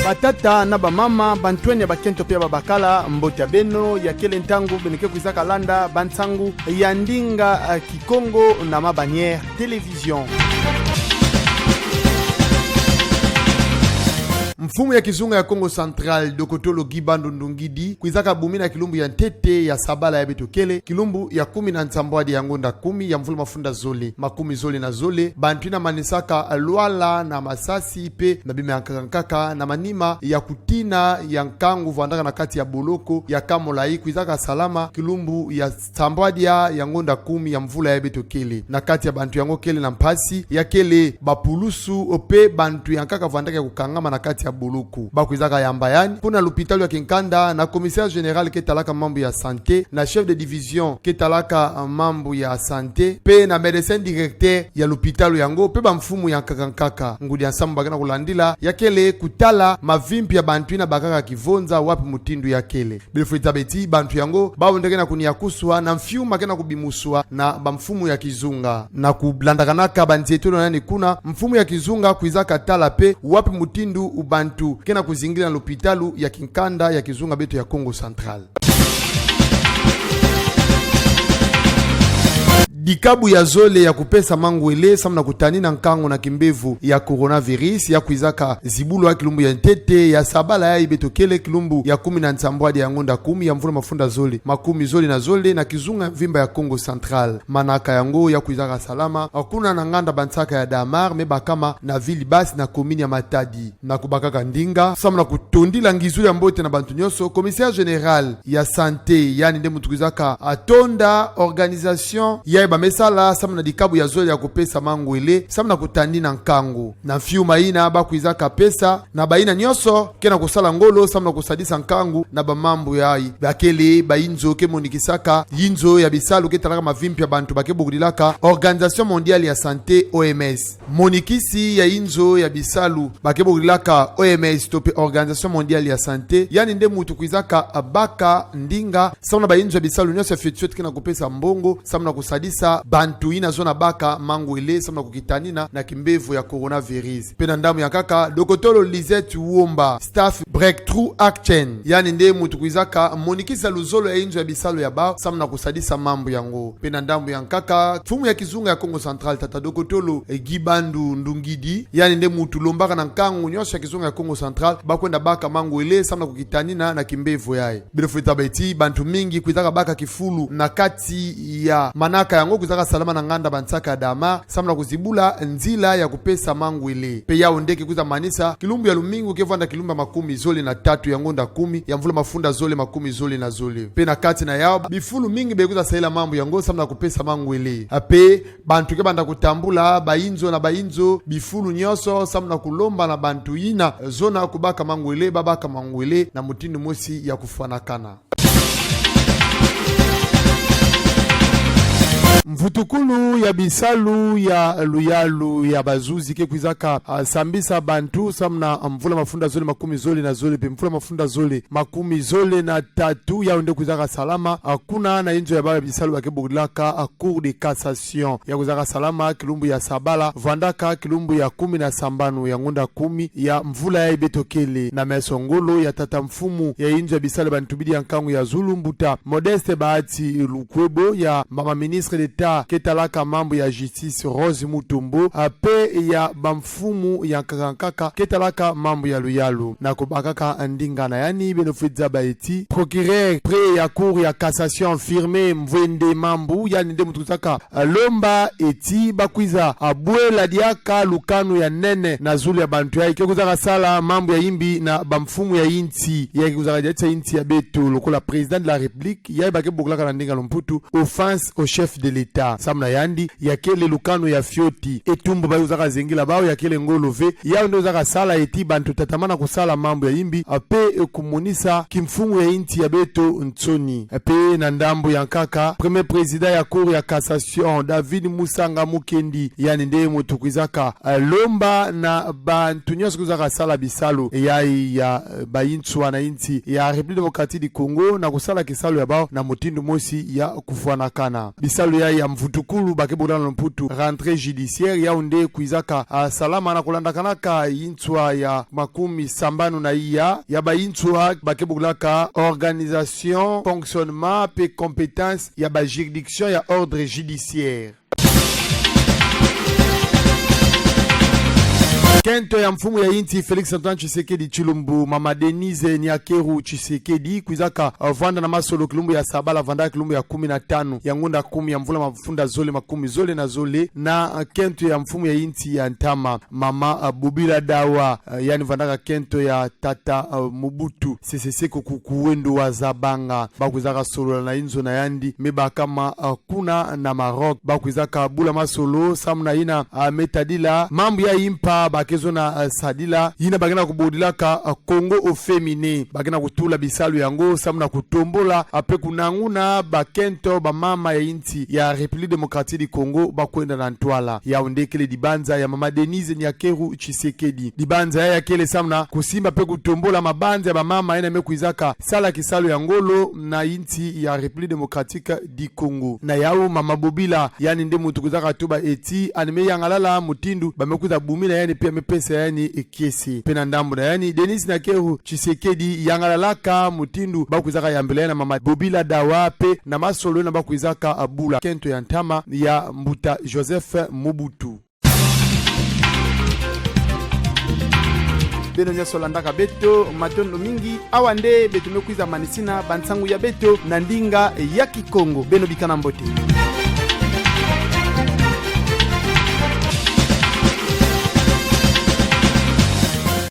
batata na bamama bantwenya bakento pia babakala mbota beno ya kele ntangu beneke kuizaka landa bantangu ya ndinga Kikongo na mabanière télévision. Mfumu ya kizunga ya Kongo Central Dokotolo Gibandu Ndungidi kuizaka bumina kilumbu ya ntete ya sabala ya betokele kilumbu ya 10 na nsambwadi ya ngonda 10 ya mvulu mafunda zole makumi zole na zole bantuina manisaka Luala na Masasi pe na bime yankaka na manima ya kutina ya nkangu vandaka na kati ya boloko ya Kamolai kuizaka salama kilumbu ya sambwadi ya ngonda 10 ya mvula ya betokele na kati ya bantu yango kele na mpasi ya kele bapulusu ope bantu yankaka vandaka ya kukangama na kati ya buluku bakuizaka yambayani puna l'hôpital ya Kinkanda na commissaire général ketalaka mambo ya santé na chef de division ketalaka mambo ya santé pe na médecin directeur ya l'hôpital yango pe bamfumu ya kakankaka ngudi ensemble bagana kulandila yakele kutala mavimpi ya bantu na bakaka kivonza wapi mutindu yakele bilfuita beti bantu yango baondeke na kuniakuswa na mfiuma kena kubimuswa na bamfumu ya kizunga na kublandakanaka banzietolo nani kuna mfumu ya kizunga kuizaka tala pe wapi mutindu bantu kena kuzingira na l'hôpitalu ya Kinkanda ya kizunga beto ya Kongo Central. Dikabu ya zole ya kupesa mangwele samna kutanina nkango na kimbevu ya coronavirus ya kuizaka zibulu ya kilumbu ya ntete ya sabala ya ibetokele kilumbu ya 10 na nsambwadi ya ngonda 10 ya mvula mafunda zole makumi zole na zole na kizunga vimba ya Kongo Central manaka yango ya kuizaka salama hakuna na nganda bansaka ya Damar meba kama na vili basi na komini ya Matadi na kubakaka ndinga samna kutondila ngizu ya mbote na bantu nyoso commissaire général ya santé yani nde mutukizaka atonda organisation ya mesala samna dikabu ya zole ya kupesa mangwele samna kutandi na nkangu na fiu maina bakuizaka pesa na baina nyoso kena kusala ngolo samna kusadisa nkangu na bamambu yai bakele bainzo ke monikisaka yinzo ya bisalu ketalaka mavimpi ya bantu bakebugulilaka Organisation Mondiale ya Santé OMS monikisi ya inzo ya bisalu bakebugulilaka OMS tope Organisation Mondiale ya Santé yani nde mutu kuizaka abaka ndinga samna bainzo ya bisalu nyoso ya fetsuet kena kupesa mbongo samna kusadisa bantu ina zona baka mangwele samna kukitanina na kimbevu ya coronavirus pena ndamu ya kaka Dokotolo Lisette Uomba staff breakthrough action yani nde mutu kuizaka monikisa luzolo ya inzo ya bisalo ya bao samna kusadisa mambo yango pena ndamu ya kaka fumu ya kizunga ya Kongo Central tata Dokotolo Gibandu Ndungidi yani nde mutu lombaka na nkangu nyosha ya kizunga ya Kongo Central bakwenda baka mangwele samna kukitanina na kimbevu yae bilofuita beti bantu mingi kuizaka baka kifulu na kati ya manaka yango kuzaka salama na nganda bansaka ya Dama samna kuzibula nzila ya kupesa mangwele pe yao ndeke kuza manisa kilumbu ya lumingu kevanda kilumba makumi zole na 3 ya ngonda 10 ya mvula mafunda zole makumi zole na zole pe na kati na yao bifulu mingi bekuza saila mambo yango samna kupesa mangwele ape bantu ke banda kutambula bainzo na bainzo bifulu nyoso samna kulomba na bantu ina zona kubaka mangwele babaka mangwele na mutindi mosi ya kufanakana. Mvutukulu ya bisalu ya luyalu ya bazuzi ke kuizaka sambisa bantu samna mvula mafunda zole makumi zole na zole pe mvula mafunda zole makumi zole na 3 ya unde kuizaka salama hakuna na injo ya baba bisalu bakebugulaka cour de cassation ya kuizaka salama kilumbu ya sabala vandaka kilumbu ya 10 na sambanu ya ngonda 10 ya mvula ya ibetokele na mesongolo ya tata mfumu ya injo ya bisalu bantubidi ya nkangu ya Zulumbuta Modeste Bahati Lukwebo ya mama ministre de ketalaka mambo ya justice Rose Mutombo ape ya bamfumu ya kakankaka ketalaka mambo ya luyalu na kubakaka ndingana yani benofidza baeti procureur pre ya cour ya cassation firme mvende mambu yani nde mutuzaka lomba eti bakwiza abwela diaka lukanu ya nene na zulu ya bantu ya kekuzaka sala mambo ya imbi na bamfumu ya inti ya kekuzaka jatsa inti ya beto lokola président de la république ya bakebokulaka na ndinga lomputu offense au chef de l'état samna yandi yakele lukano ya fioti etumbo bayo zaka zengila bao yakele ngolove yao ndo zaka sala eti bantu tatamana kusala mambo ya imbi ape kumunisa kimfungu ya inti ya beto ntsoni ape na ndambo ya nkaka premier président ya cour ya cassation David Musanga Mukendi yani nde mutukwizaka lomba na bantu nyoso kuzaka sala bisalo ya bayintswa na inti ya République démocratique du Congo na kusala kisalo ya bao na mutindu mosi ya kufuanakana bisalo ya ya mvutukulu bakebulana lomputu rentrée judiciaire Yaoundé kuizaka salama na kulandakanaka intswa ya makumi sambanu na iya ya ba intswa bakebulaka organisation fonctionnement pe compétence ya ba juridiction ya ordre judiciaire. Kento ya mfumu ya inti Felix Antoine Tshisekedi Chilumbu Mama Denise Nyakeru Tshisekedi kuizaka vanda na masolo kilumbu ya sabala vanda kilumbu ya 15 ya ngunda 10 ya mvula mafunda zole makumi zole na zole na kento ya mfumu ya inti ya Ntama Mama Bubila Dawa yani vandaka kento ya Tata Mobutu CCC kukuwendo wa Zabanga bakuizaka solo na inzo na yandi meba kama kuna na Maroc bakuizaka bula masolo samna ina metadila mambu ya impa bakezo na sadila yina bagena kubodilaka Kongo au féminin bagena kutula bisalu yango samna kutombola ape kunanguna bakento ba mama ya inti ya République démocratique du Congo bakwenda na ntwala Yaoundé kele dibanza ya Mama Denise Nyakeru Tshisekedi dibanza ya kele samna kusimba pe kutombola mabanza ya ba mama ina mekuizaka sala kisalu ya ngolo na inti ya République démocratique du Congo na yao Mama Bobila yani nde mutu kuzaka tuba eti anime yangalala mutindu bamekuza bumila yani pia mepesa yani ekiesi pena ndambo yani Denis Nyakeru Tshisekedi yangalalaka mutindu bakuzaka yambele na Mama Bobila Dawa pe na masolo na bakuzaka abula kento ya Ntama ya Mbuta Joseph Mobutu. Beno nyaso landaka beto matondo mingi awande beto mekuiza manisina bansangu ya beto na ndinga ya Kikongo beno bikana mbote.